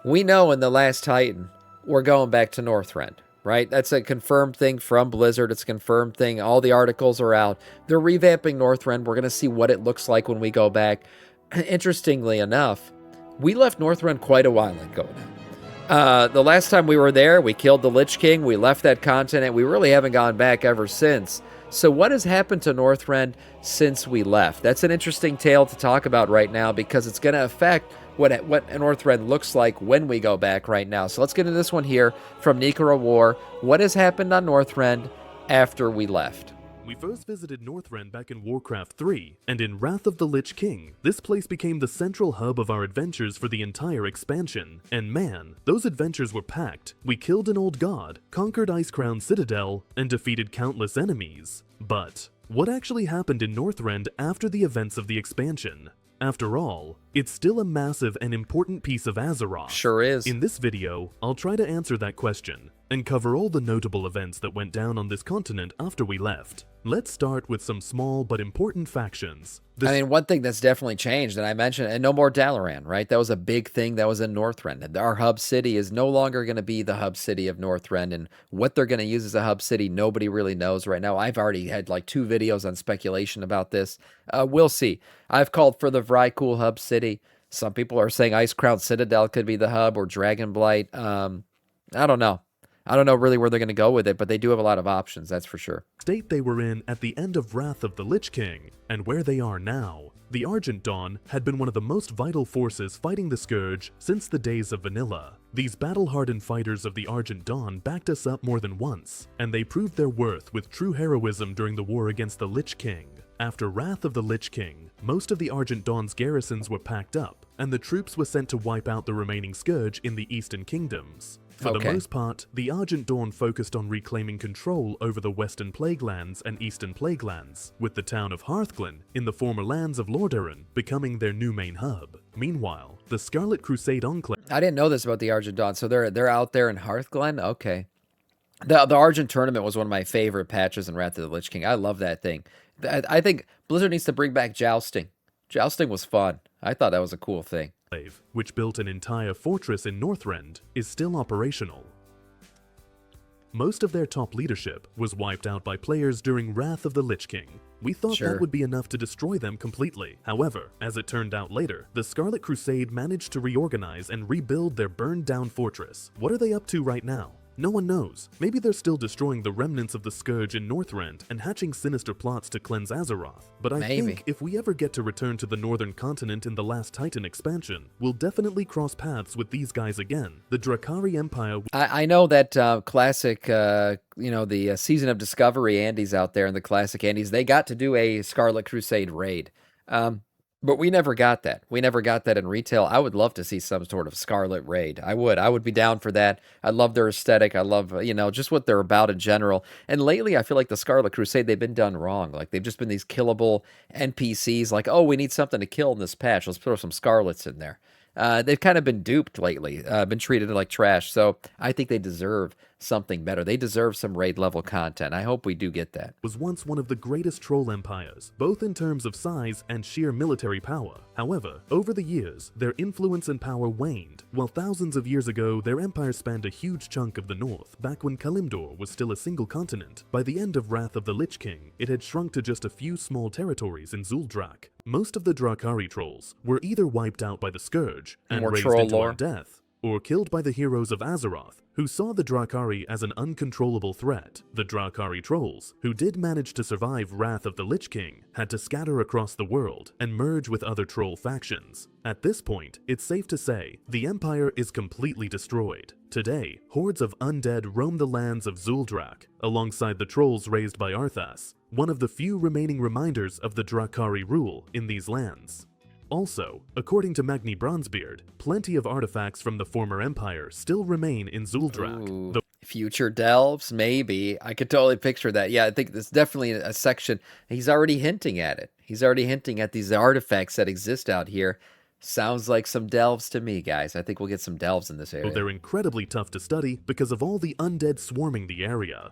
We know in The Last Titan, we're going back to Northrend, right? That's a confirmed thing from Blizzard. It's a confirmed thing. All the articles are out. They're revamping Northrend. We're going to see what it looks like when we go back. Interestingly enough, we left Northrend quite a while ago now. The last time we were there, we killed the Lich King. We left that continent. We really haven't gone back ever since. So what has happened to Northrend since we left? That's an interesting tale to talk about right now because it's going to affect what Northrend looks like when we go back right now. So let's get into this one here from Nikara War. What has happened on Northrend after we left? We first visited Northrend back in Warcraft 3, and in Wrath of the Lich King, this place became the central hub of our adventures for the entire expansion. And man, those adventures were packed. We killed an old god, conquered Icecrown Citadel, and defeated countless enemies. But what actually happened in Northrend after the events of the expansion? After all, it's still a massive and important piece of Azeroth. Sure is. In this video, I'll try to answer that question, and cover all the notable events that went down on this continent after we left. Let's start with some small but important factions. I mean, one thing that's definitely changed, and I mentioned, and no more Dalaran, right? That was a big thing that was in Northrend. Our hub city is no longer going to be the hub city of Northrend, and what they're going to use as a hub city, nobody really knows right now. I've already had like 2 videos on speculation about this. We'll see. I've called for the Vrykul hub city. Some people are saying Icecrown Citadel could be the hub, or Dragonblight. I don't know. I don't know really where they're going to go with it, but they do have a lot of options, that's for sure. State they were in at the end of Wrath of the Lich King, and where they are now. The Argent Dawn had been one of the most vital forces fighting the Scourge since the days of Vanilla. These battle-hardened fighters of the Argent Dawn backed us up more than once, and they proved their worth with true heroism during the war against the Lich King. After Wrath of the Lich King, most of the Argent Dawn's garrisons were packed up, and the troops were sent to wipe out the remaining Scourge in the Eastern Kingdoms. For the most part, the Argent Dawn focused on reclaiming control over the Western Plaguelands and Eastern Plaguelands, with the town of Hearthglen in the former lands of Lordaeron becoming their new main hub. Meanwhile, the Scarlet Crusade Enclave... I didn't know this about the Argent Dawn, so they're out there in Hearthglen? Okay. The Argent Tournament was one of my favorite patches in Wrath of the Lich King. I love that thing. I think Blizzard needs to bring back jousting. Jousting was fun. I thought that was a cool thing. Which built an entire fortress in Northrend, is still operational. Most of their top leadership was wiped out by players during Wrath of the Lich King. We thought that would be enough to destroy them completely. However, as it turned out later, the Scarlet Crusade managed to reorganize and rebuild their burned-down fortress. What are they up to right now? No one knows. Maybe they're still destroying the remnants of the Scourge in Northrend and hatching sinister plots to cleanse Azeroth. But I think if we ever get to return to the Northern Continent in the Last Titan expansion, we'll definitely cross paths with these guys again. The Drakkari Empire... I know that classic, you know, the Season of Discovery Andes out there, and the classic Andes, they got to do a Scarlet Crusade raid. But we never got that. We never got that in retail. I would love to see some sort of Scarlet raid. I would be down for that. I love their aesthetic. I love, you know, just what they're about in general. And lately, I feel like the Scarlet Crusade, they've been done wrong. Like, they've just been these killable NPCs. Like, oh, we need something to kill in this patch. Let's throw some Scarlets in there. They've kind of been duped lately, been treated like trash. So I think they deserve something better. They deserve some raid level content. I hope we do get that. Was once one of the greatest troll empires, both in terms of size and sheer military power. However, over the years, their influence and power waned. While thousands of years ago, their empire spanned a huge chunk of the north, back when Kalimdor was still a single continent. By the end of Wrath of the Lich King, it had shrunk to just a few small territories in Zul'Drak. Most of the Drakkari trolls were either wiped out by the Scourge and raised into undeath, or killed by the heroes of Azeroth, who saw the Drakkari as an uncontrollable threat. The Drakkari trolls, who did manage to survive Wrath of the Lich King, had to scatter across the world and merge with other troll factions. At this point, it's safe to say, the Empire is completely destroyed. Today, hordes of undead roam the lands of Zul'Drak, alongside the trolls raised by Arthas, one of the few remaining reminders of the Drakkari rule in these lands. Also, according to Magni Bronzebeard, plenty of artifacts from the former empire still remain in Zul'Drak. Future delves, maybe. I could totally picture that. Yeah, I think there's definitely a section. He's already hinting at it. He's already hinting at these artifacts that exist out here. Sounds like some delves to me, guys. I think we'll get some delves in this area. They're incredibly tough to study because of all the undead swarming the area.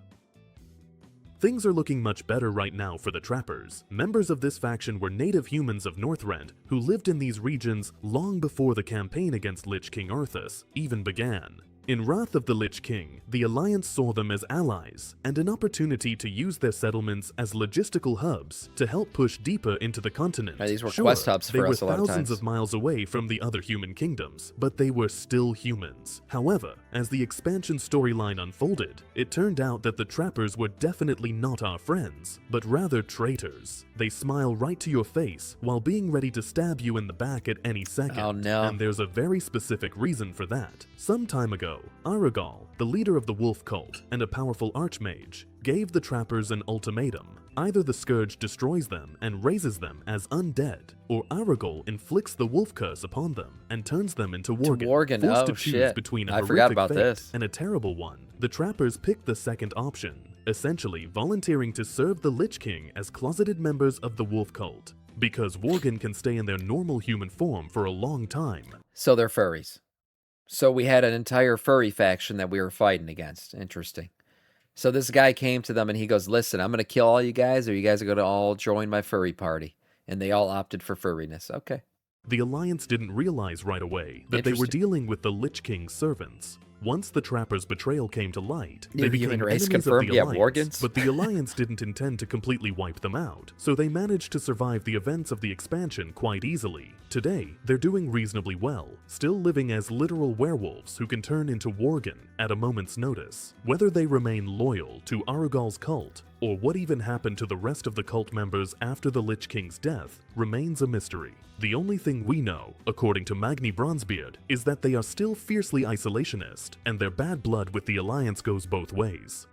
Things are looking much better right now for the Trappers. Members of this faction were native humans of Northrend who lived in these regions long before the campaign against Lich King Arthas even began. In Wrath of the Lich King, the Alliance saw them as allies and an opportunity to use their settlements as logistical hubs to help push deeper into the continent. These were quest hubs for us a lot of times. They were times. thousands of miles away from the other human kingdoms, but they were still humans. However, as the expansion storyline unfolded, it turned out that the Trappers were definitely not our friends, but rather traitors. They smile right to your face while being ready to stab you in the back at any second. Oh no. And there's a very specific reason for that. Some time ago, Aragal, the leader of the Wolf Cult and a powerful archmage, gave the Trappers an ultimatum. Either the Scourge destroys them and raises them as undead, or Aragal inflicts the wolf curse upon them and turns them into Worgen, forced to choose between a horrific fate and a terrible one. The Trappers picked the second option, essentially volunteering to serve the Lich King as closeted members of the Wolf Cult, because Worgen can stay in their normal human form for a long time. So they're furries. So we had an entire furry faction that we were fighting against. Interesting. So this guy came to them and he goes, listen, I'm going to kill all you guys, or you guys are going to all join my furry party. And they all opted for furriness. Okay. The Alliance didn't realize right away that they were dealing with the Lich King's servants. Once the Trappers' betrayal came to light, they became enemies of the Alliance, but the Alliance didn't intend to completely wipe them out, so they managed to survive the events of the expansion quite easily. Today, they're doing reasonably well, still living as literal werewolves who can turn into Worgen at a moment's notice. Whether they remain loyal to Aragal's cult, or what even happened to the rest of the cult members after the Lich King's death, remains a mystery. The only thing we know, according to Magni Bronzebeard, is that they are still fiercely isolationist, and their bad blood with the Alliance goes both ways.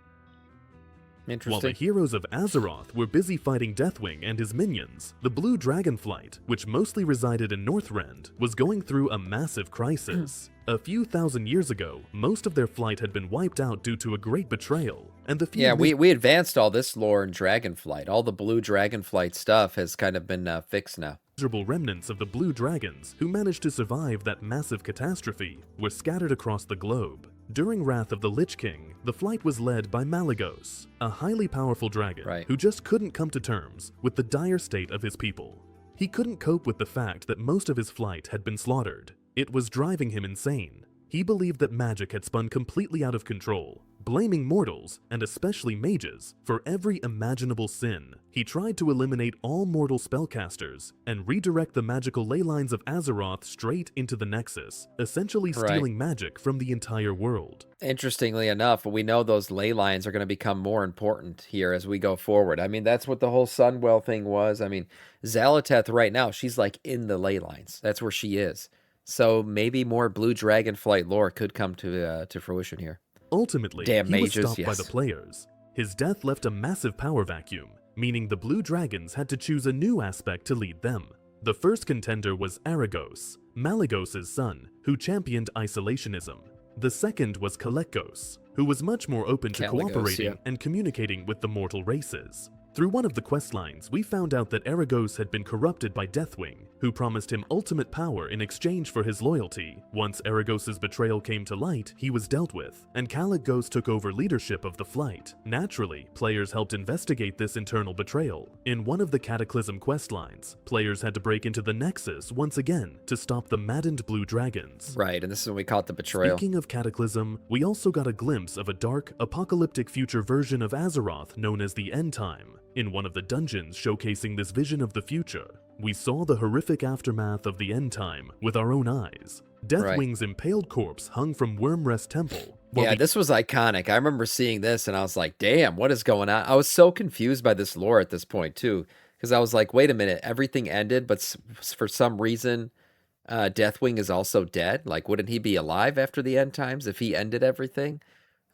While the heroes of Azeroth were busy fighting Deathwing and his minions, the Blue Dragonflight, which mostly resided in Northrend, was going through a massive crisis. A few thousand years ago, most of their flight had been wiped out due to a great betrayal, and the few we advanced all this lore in Dragonflight. All the Blue Dragonflight stuff has kind of been fixed now. Miserable remnants of the Blue Dragons, who managed to survive that massive catastrophe, were scattered across the globe. During Wrath of the Lich King, the flight was led by Malygos, a highly powerful dragon who just couldn't come to terms with the dire state of his people. He couldn't cope with the fact that most of his flight had been slaughtered. It was driving him insane. He believed that magic had spun completely out of control, blaming mortals, and especially mages, for every imaginable sin. He tried to eliminate all mortal spellcasters and redirect the magical ley lines of Azeroth straight into the Nexus, essentially stealing magic from the entire world. Interestingly enough, we know those ley lines are going to become more important here as we go forward. I mean, that's what the whole Sunwell thing was. I mean, Xal'atath right now, she's like in the ley lines. That's where she is. So maybe more Blue Dragonflight lore could come to fruition here. Ultimately, he was stopped by the players. His death left a massive power vacuum, meaning the Blue Dragons had to choose a new aspect to lead them. The first contender was Aragos, Malygos' son, who championed isolationism. The second was Kalekos, who was much more open to cooperating and communicating with the mortal races. Through one of the questlines, we found out that Aragos had been corrupted by Deathwing, who promised him ultimate power in exchange for his loyalty. Once Aragos' betrayal came to light, he was dealt with, and Kalekos took over leadership of the flight. Naturally, players helped investigate this internal betrayal. In one of the Cataclysm questlines, players had to break into the Nexus once again to stop the maddened Blue Dragons. Right, and this is when we caught the betrayal. Speaking of Cataclysm, we also got a glimpse of a dark, apocalyptic future version of Azeroth known as the End Time. In one of the dungeons showcasing this vision of the future, we saw the horrific aftermath of the End Time with our own eyes. Deathwing's impaled corpse hung from Wormrest Temple. Yeah, this was iconic. I remember seeing this and I was like, damn, what is going on? I was so confused by this lore at this point too, because I was like, wait a minute, everything ended, but for some reason, Deathwing is also dead? Like, wouldn't he be alive after the End Times if he ended everything?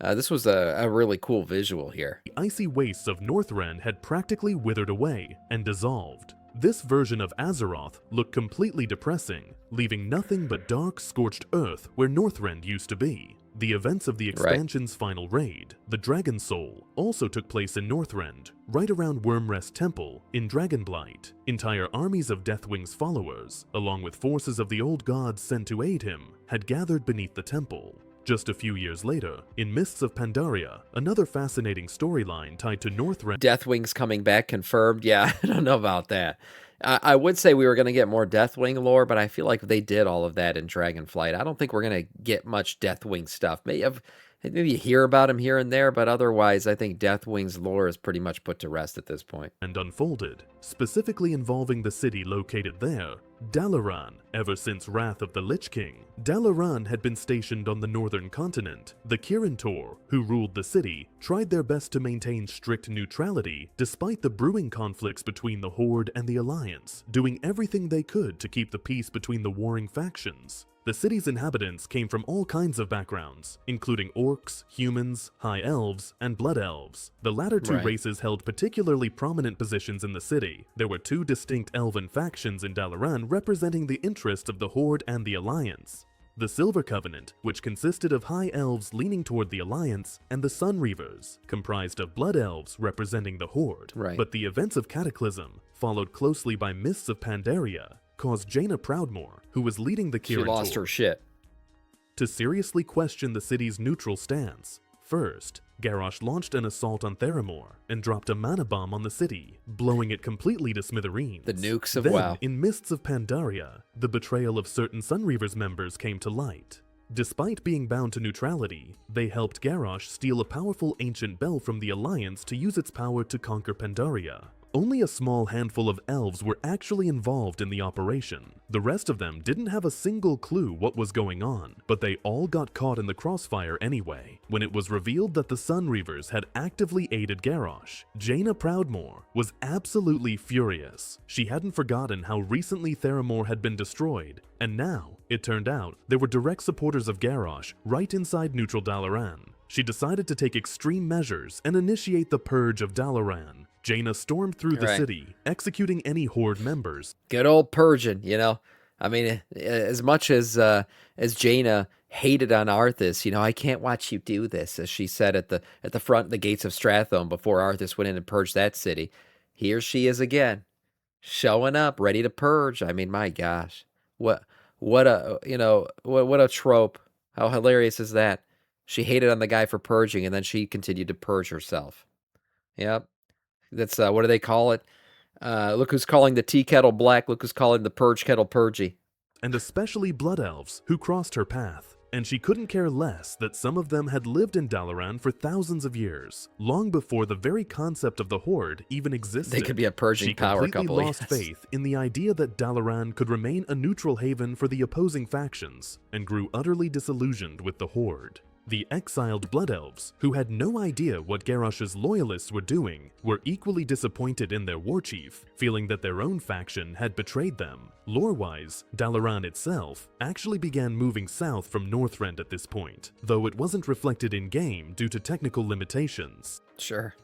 This was a really cool visual here. The icy wastes of Northrend had practically withered away and dissolved. This version of Azeroth looked completely depressing, leaving nothing but dark, scorched earth where Northrend used to be. The events of the expansion's final raid, the Dragon Soul, also took place in Northrend, right around Wormrest Temple in Dragonblight. Entire armies of Deathwing's followers, along with forces of the old gods sent to aid him, had gathered beneath the temple. Just a few years later, in Mists of Pandaria, another fascinating storyline tied to Northrend. Deathwing's coming back, confirmed. Yeah, I don't know about that. I would say we were going to get more Deathwing lore, but I feel like they did all of that in Dragonflight. I don't think we're going to get much Deathwing stuff. Maybe you hear about him here and there, but otherwise, I think Deathwing's lore is pretty much put to rest at this point. And unfolded, specifically involving the city located there, Dalaran. Ever since Wrath of the Lich King, Dalaran had been stationed on the northern continent. The Kirintor, who ruled the city, tried their best to maintain strict neutrality despite the brewing conflicts between the Horde and the Alliance, doing everything they could to keep the peace between the warring factions. The city's inhabitants came from all kinds of backgrounds, including orcs, humans, high elves, and blood elves. The latter two races held particularly prominent positions in the city. There were two distinct elven factions in Dalaran representing the interests of the Horde and the Alliance. The Silver Covenant, which consisted of high elves leaning toward the Alliance, and the Sun Reavers, comprised of blood elves representing the Horde. But the events of Cataclysm, followed closely by Mists of Pandaria, caused Jaina Proudmoore, who was leading the Kirin She lost her shit. to seriously question the city's neutral stance. First, Garrosh launched an assault on Theramore and dropped a mana bomb on the city, blowing it completely to smithereens. The nukes of then, WoW. in Mists of Pandaria, the betrayal of certain Sunreavers members came to light. Despite being bound to neutrality, they helped Garrosh steal a powerful ancient bell from the Alliance to use its power to conquer Pandaria. Only a small handful of elves were actually involved in the operation. The rest of them didn't have a single clue what was going on, but they all got caught in the crossfire anyway. When it was revealed that the Sunreavers had actively aided Garrosh, Jaina Proudmoore was absolutely furious. She hadn't forgotten how recently Theramore had been destroyed, and now, it turned out, there were direct supporters of Garrosh right inside neutral Dalaran. She decided to take extreme measures and initiate the purge of Dalaran. Jaina stormed through the city, executing any Horde members. Good old purging, you know. I mean, as much as Jaina hated on Arthas, you know, I can't watch you do this, as she said at the front of the gates of Strathome before Arthas went in and purged that city. Here she is again, showing up, ready to purge. I mean, my gosh, what a trope. How hilarious is that? She hated on the guy for purging, and then she continued to purge herself. Yep. That's, what do they call it? Look who's calling the tea kettle black. Look who's calling the purge kettle purgy. And especially blood elves, who crossed her path. And she couldn't care less that some of them had lived in Dalaran for thousands of years, long before the very concept of the Horde even existed. They could be a purging power couple. She completely lost faith in the idea that Dalaran could remain a neutral haven for the opposing factions, and grew utterly disillusioned with the Horde. The exiled Blood Elves, who had no idea what Garrosh's loyalists were doing, were equally disappointed in their warchief, feeling that their own faction had betrayed them. Lore-wise, Dalaran itself actually began moving south from Northrend at this point, though it wasn't reflected in-game due to technical limitations. Sure.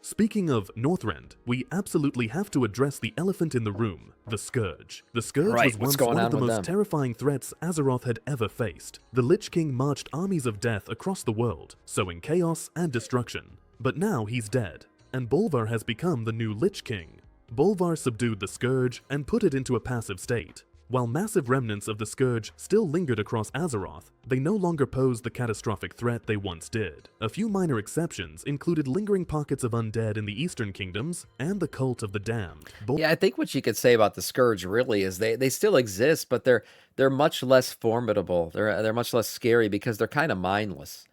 Speaking of Northrend, we absolutely have to address the elephant in the room, the Scourge. The Scourge was once one of the most terrifying threats Azeroth had ever faced. The Lich King marched armies of death across the world, sowing chaos and destruction. But now he's dead, and Bolvar has become the new Lich King. Bolvar subdued the Scourge and put it into a passive state. While massive remnants of the Scourge still lingered across Azeroth, they no longer posed the catastrophic threat they once did. A few minor exceptions included lingering pockets of undead in the Eastern Kingdoms and the Cult of the Damned. Yeah, I think what you could say about the Scourge really is they still exist, but they're much less formidable. They're much less scary because they're kind of mindless.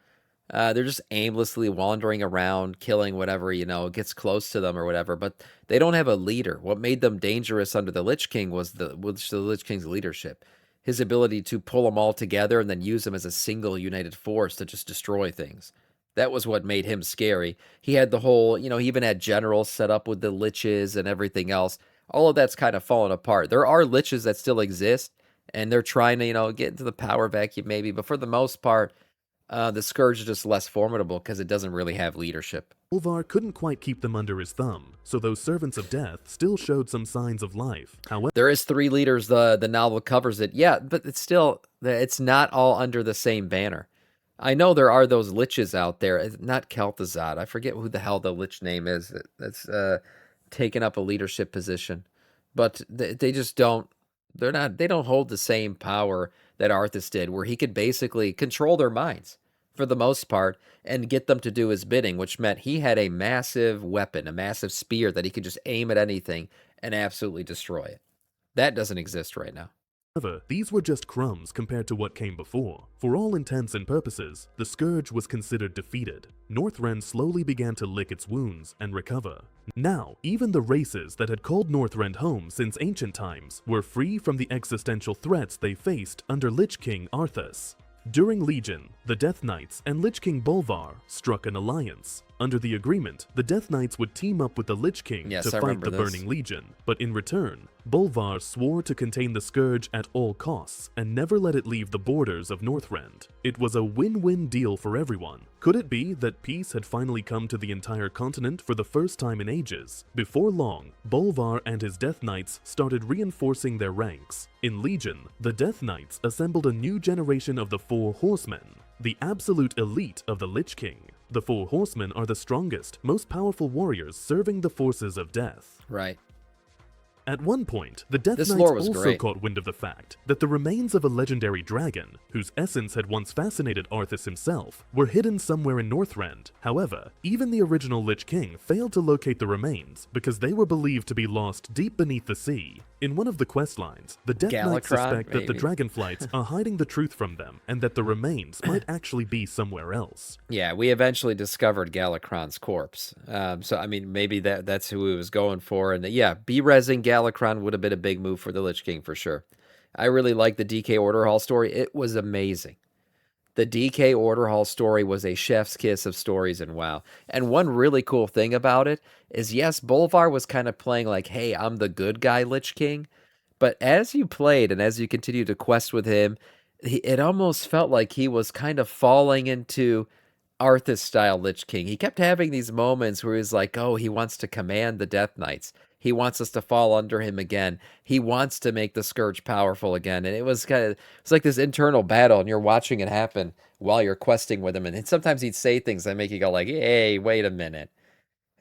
They're just aimlessly wandering around, killing whatever, gets close to them or whatever, but they don't have a leader. What made them dangerous under the Lich King was the Lich King's leadership. His ability to pull them all together and then use them as a single united force to just destroy things. That was what made him scary. He had the whole, he even had generals set up with the Liches and everything else. All of that's kind of fallen apart. There are Liches that still exist, and they're trying to, get into the power vacuum maybe, but for the most part, the Scourge is just less formidable because it doesn't really have leadership. Bolvar couldn't quite keep them under his thumb, so those servants of death still showed some signs of life. However, there is 3 leaders, the novel covers it. Yeah, but it's not all under the same banner. I know there are those Liches out there, not Kel'Thuzad. I forget who the hell the Lich name is that's taken up a leadership position. But they just don't, they don't hold the same power that Arthas did, where he could basically control their minds for the most part and get them to do his bidding, which meant he had a massive weapon, a massive spear that he could just aim at anything and absolutely destroy it. That doesn't exist right now. However, these were just crumbs compared to what came before. For all intents and purposes, the Scourge was considered defeated. Northrend slowly began to lick its wounds and recover. Now, even the races that had called Northrend home since ancient times were free from the existential threats they faced under Lich King Arthas. During Legion, the Death Knights and Lich King Bolvar struck an alliance. Under the agreement, the Death Knights would team up with the Lich King to fight the Burning Legion, but in return, Bolvar swore to contain the Scourge at all costs and never let it leave the borders of Northrend. It was a win-win deal for everyone. Could it be that peace had finally come to the entire continent for the first time in ages? Before long, Bolvar and his Death Knights started reinforcing their ranks. In Legion, the Death Knights assembled a new generation of the Four Horsemen, the absolute elite of the Lich King. The Four Horsemen are the strongest, most powerful warriors serving the forces of death. Right. At one point, the Death Knights also caught wind of the fact that the remains of a legendary dragon, whose essence had once fascinated Arthas himself, were hidden somewhere in Northrend. However, even the original Lich King failed to locate the remains because they were believed to be lost deep beneath the sea. In one of the questlines, the Death Knights suspect that the Dragonflights are hiding the truth from them and that the remains might actually be somewhere else. Yeah, we eventually discovered Galakron's corpse. So, I mean, maybe that's who he was going for. And yeah, B-resing Galakron would have been a big move for the Lich King for sure. I really like the DK Order Hall story. It was amazing. The DK Order Hall story was a chef's kiss of stories in WoW. And one really cool thing about it is, yes, Bolvar was kind of playing like, hey, I'm the good guy Lich King. But as you played and as you continued to quest with him, it almost felt like he was kind of falling into Arthas-style Lich King. He kept having these moments where he's like, oh, he wants to command the Death Knights. He wants us to fall under him again. He wants to make the Scourge powerful again. And it's like this internal battle, and you're watching it happen while you're questing with him. And sometimes he'd say things that make you go like, hey, wait a minute.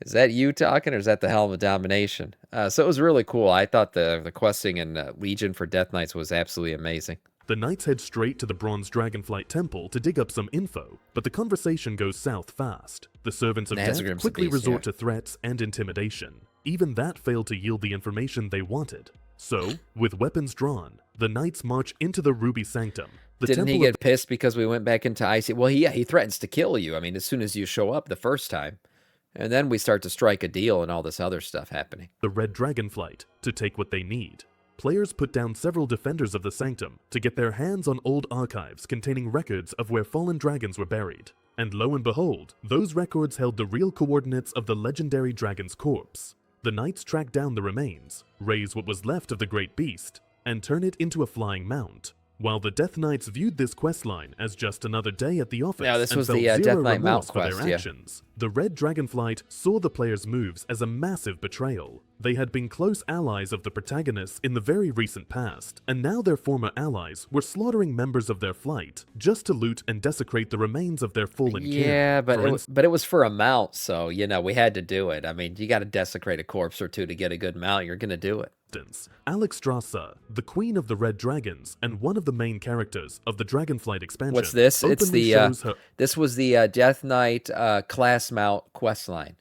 Is that you talking, or is that the Helm of Domination? So it was really cool. I thought the questing in Legion for Death Knights was absolutely amazing. The Knights head straight to the Bronze Dragonflight Temple to dig up some info, but the conversation goes south fast. The Servants of Death quickly resort to threats and intimidation. Even that failed to yield the information they wanted. So, with weapons drawn, the Knights march into the Ruby Sanctum. Didn't he get pissed because we went back into Icy? Well, he threatens to kill you. I mean, as soon as you show up the first time. And then we start to strike a deal and all this other stuff happening. The Red Dragonflight to take what they need. Players put down several defenders of the Sanctum to get their hands on old archives containing records of where fallen dragons were buried. And lo and behold, those records held the real coordinates of the legendary dragon's corpse. The Knights track down the remains, raise what was left of the great beast, and turn it into a flying mount. While the Death Knights viewed this questline as just another day at the office this and was felt the zero Death Knight remorse mount for quest, their actions, the Red Dragonflight saw the players' moves as a massive betrayal. They had been close allies of the protagonists in the very recent past, and now their former allies were slaughtering members of their flight just to loot and desecrate the remains of their fallen kin. Yeah, but it was for a mount, so, we had to do it. I mean, you got to desecrate a corpse or two to get a good mount. You're going to do it. Alexstrasza, the Queen of the Red Dragons and one of the main characters of the Dragonflight expansion. What's this? It's this was the Death Knight class mount questline.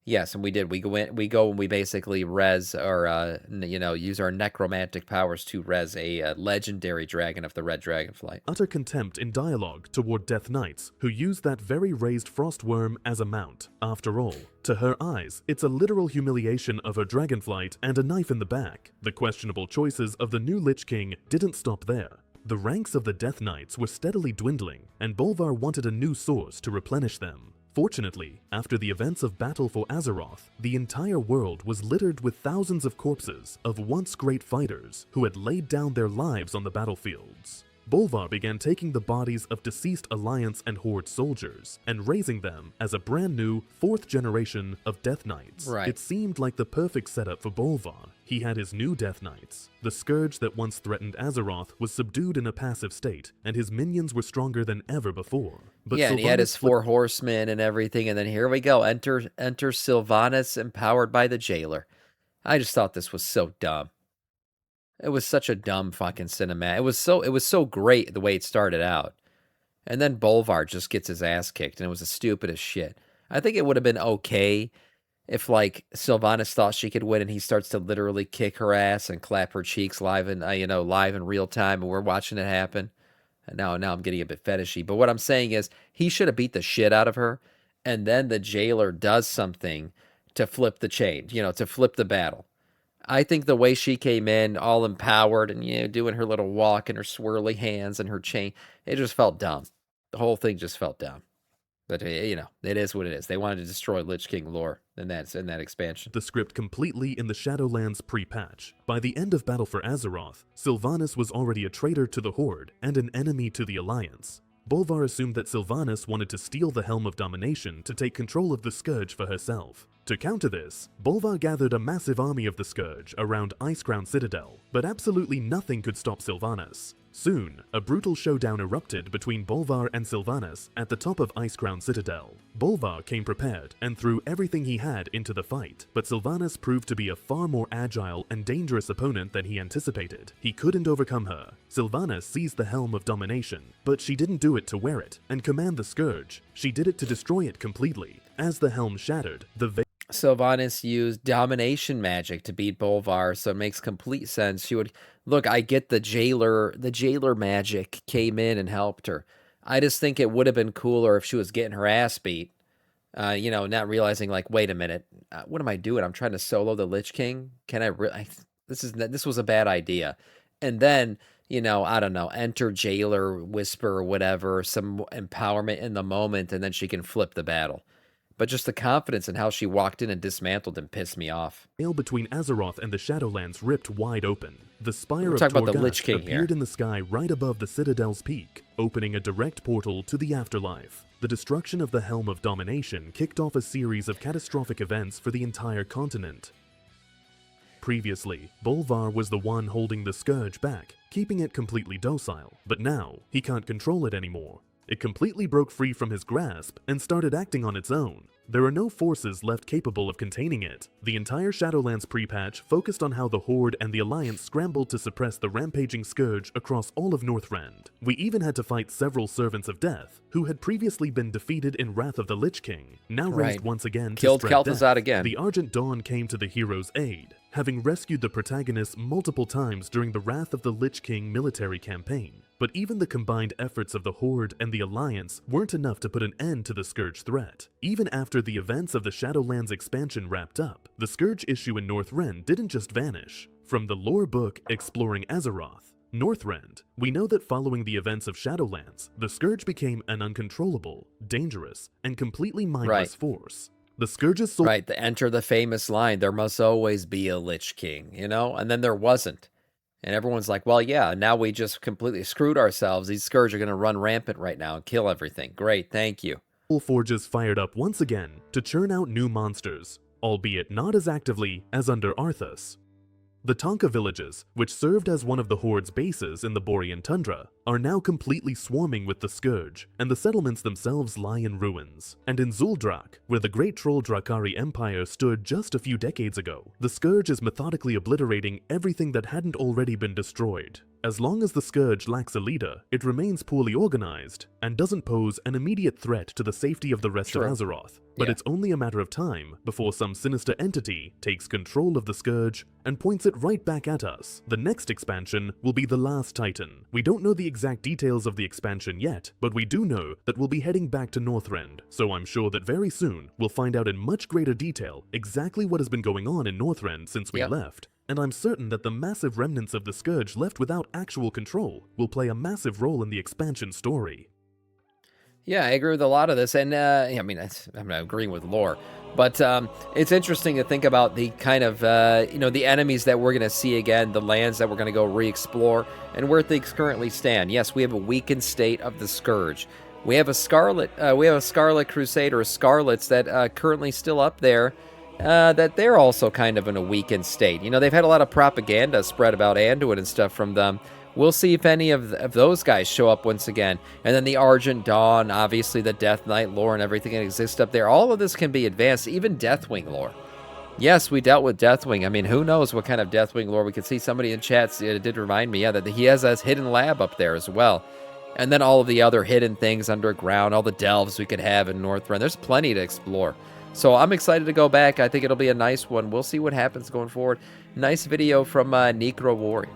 Yes, and we did. We go and we basically res or use our necromantic powers to res a legendary dragon of the Red Dragonflight. Utter contempt in dialogue toward Death Knights who use that very raised frost worm as a mount. After all, to her eyes, it's a literal humiliation of her dragonflight and a knife in the back. The questionable choices of the new Lich King didn't stop there. The ranks of the Death Knights were steadily dwindling, and Bolvar wanted a new source to replenish them. Fortunately, after the events of Battle for Azeroth, the entire world was littered with thousands of corpses of once great fighters who had laid down their lives on the battlefields. Bolvar began taking the bodies of deceased Alliance and Horde soldiers and raising them as a brand new 4th generation of Death Knights. Right. It seemed like the perfect setup for Bolvar. He had his new Death Knights. The Scourge that once threatened Azeroth was subdued in a passive state, and his minions were stronger than ever before. But yeah, and he had his 4 horsemen and everything, and then here we go. Enter Sylvanas, empowered by the Jailer. I just thought this was so dumb. It was such a dumb fucking cinematic. It was so great the way it started out. And then Bolvar just gets his ass kicked, and it was the stupidest shit. I think it would have been okay if, like, Sylvanas thought she could win, and he starts to literally kick her ass and clap her cheeks live in, live in real time, and we're watching it happen. And now I'm getting a bit fetishy. But what I'm saying is, he should have beat the shit out of her, and then the jailer does something to flip the chain, to flip the battle. I think the way she came in, all empowered and doing her little walk and her swirly hands and her chain, it just felt dumb. The whole thing just felt dumb. But it is what it is. They wanted to destroy Lich King lore in that expansion. The script completely in the Shadowlands pre-patch. By the end of Battle for Azeroth, Sylvanas was already a traitor to the Horde and an enemy to the Alliance. Bolvar assumed that Sylvanas wanted to steal the Helm of Domination to take control of the Scourge for herself. To counter this, Bolvar gathered a massive army of the Scourge around Icecrown Citadel, but absolutely nothing could stop Sylvanas. Soon, a brutal showdown erupted between Bolvar and Sylvanas at the top of Icecrown Citadel. Bolvar came prepared and threw everything he had into the fight, but Sylvanas proved to be a far more agile and dangerous opponent than he anticipated. He couldn't overcome her. Sylvanas seized the Helm of Domination, but she didn't do it to wear it and command the Scourge. She did it to destroy it completely. As the helm shattered, Sylvanas used domination magic to beat Bolvar, so it makes complete sense. She would look. I get the jailer magic came in and helped her. I just think it would have been cooler if she was getting her ass beat. Not realizing, like, wait a minute, what am I doing? I'm trying to solo the Lich King. Can I? This was a bad idea. And then I don't know, enter jailer whisper or whatever, some empowerment in the moment, and then she can flip the battle. But just the confidence in how she walked in and dismantled him pissed me off. The veil between Azeroth and the Shadowlands ripped wide open. The spire of about the Lich King appeared in the sky right above the Citadel's peak, opening a direct portal to the afterlife. The destruction of the Helm of Domination kicked off a series of catastrophic events for the entire continent. Previously, Bolvar was the one holding the Scourge back, keeping it completely docile, but now he can't control it anymore. It completely broke free from his grasp and started acting on its own. There are no forces left capable of containing it. The entire Shadowlands pre-patch focused on how the Horde and the Alliance scrambled to suppress the rampaging Scourge across all of Northrend. We even had to fight several Servants of Death, who had previously been defeated in Wrath of the Lich King, now raised once again Killed to spread Kel'Thuzad death. again. The Argent Dawn came to the hero's aid, having rescued the protagonist multiple times during the Wrath of the Lich King military campaign. But even the combined efforts of the Horde and the Alliance weren't enough to put an end to the Scourge threat. Even after the events of the Shadowlands expansion wrapped up, the Scourge issue in Northrend didn't just vanish. From the lore book Exploring Azeroth, Northrend, we know that following the events of Shadowlands, the Scourge became an uncontrollable, dangerous, and completely mindless force. The Scourge's soul— Right, to enter the famous line, there must always be a Lich King, and then there wasn't. And everyone's like, well, yeah, now we just completely screwed ourselves. These Scourge are going to run rampant right now and kill everything. Great, thank you. Forges fired up once again to churn out new monsters, albeit not as actively as under Arthas. The Tonka villages, which served as one of the Horde's bases in the Borean tundra, are now completely swarming with the Scourge, and the settlements themselves lie in ruins. And in Zuldrak, where the great troll Drakkari Empire stood just a few decades ago, the Scourge is methodically obliterating everything that hadn't already been destroyed. As long as the Scourge lacks a leader, it remains poorly organized, and doesn't pose an immediate threat to the safety of the rest of Azeroth. But it's only a matter of time before some sinister entity takes control of the Scourge and points it right back at us. The next expansion will be the Last Titan. We don't know the exact details of the expansion yet, but we do know that we'll be heading back to Northrend, so I'm sure that very soon we'll find out in much greater detail exactly what has been going on in Northrend since we left. And I'm certain that the massive remnants of the Scourge left without actual control will play a massive role in the expansion story. Yeah, I agree with a lot of this, and I'm not agreeing with lore, but it's interesting to think about the kind of, the enemies that we're going to see again, the lands that we're going to go re-explore, and where things currently stand. Yes, we have a weakened state of the Scourge. We have a Scarlet Crusade, or Scarlets that currently still up there, that they're also kind of in a weakened state. They've had a lot of propaganda spread about Anduin and stuff from them. We'll see if any of those guys show up once again. And then the Argent Dawn, obviously the Death Knight lore and everything that exists up there. All of this can be advanced, even Deathwing lore. Yes, we dealt with Deathwing. I mean, who knows what kind of Deathwing lore we could see. Somebody in chat did remind me, yeah, that he has a hidden lab up there as well. And then all of the other hidden things underground, all the delves we could have in Northrend. There's plenty to explore. So I'm excited to go back. I think it'll be a nice one. We'll see what happens going forward. Nice video from Necro Warrior.